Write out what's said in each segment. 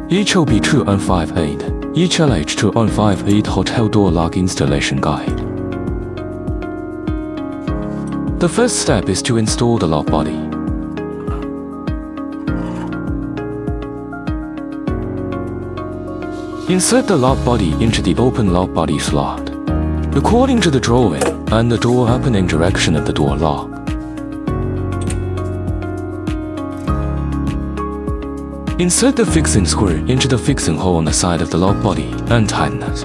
HL-B2058 HL-H2058 Hotel Door Lock Installation Guide. The first step is to install the lock body. Insert the lock body into the open lock body slot, according to the drawing and the door opening direction of the door lock. Insert the fixing screw into the fixing hole on the side of the lock body and tighten it.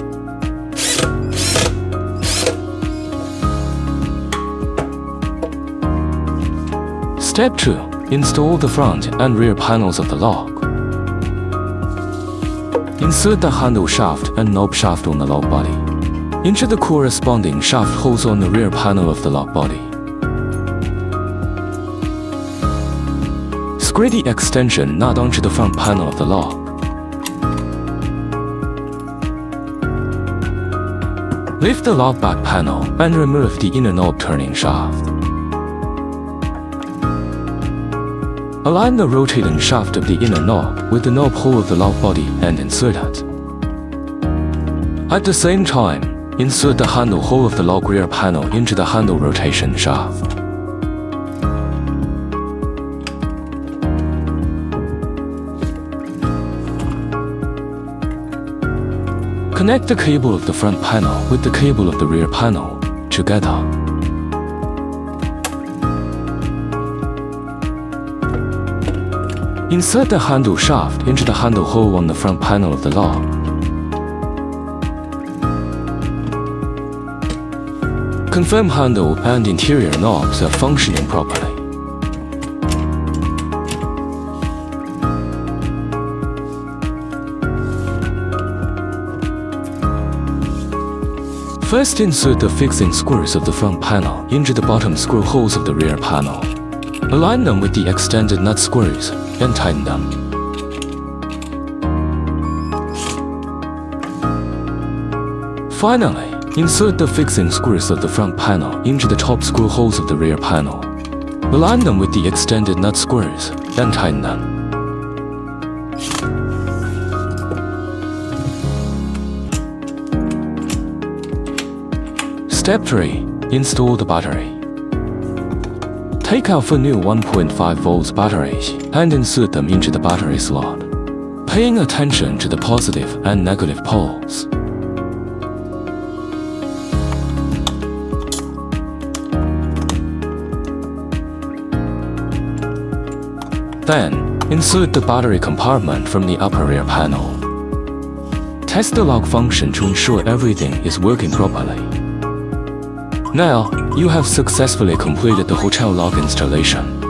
Step 2. Install the front and rear panels of the lock. Insert the handle shaft and knob shaft on the lock body into the corresponding shaft holes on the rear panel of the lock body. Screw the extension nut onto the front panel of the lock. Lift the lock back panel and remove the inner knob turning shaft. Align the rotating shaft of the inner knob with the knob hole of the lock body and insert it. At the same time, insert the handle hole of the lock rear panel into the handle rotation shaft. Connect the cable of the front panel with the cable of the rear panel together. Insert the handle shaft into the handle hole on the front panel of the lock. Confirm handle and interior knobs are functioning properly. First, insert the fixing screws of the front panel into the bottom screw holes of the rear panel. Align them with the extended nut screws and tighten them. Finally, insert the fixing screws of the front panel into the top screw holes of the rear panel. Align them with the extended nut screws and tighten them. Step 3. Install the battery. Take out 4 new 1.5 volts batteries and insert them into the battery slot, paying attention to the positive and negative poles. Then, insert the battery compartment from the upper rear panel. Test the lock function to ensure everything is working properly. Now, you have successfully completed the hotel lock installation.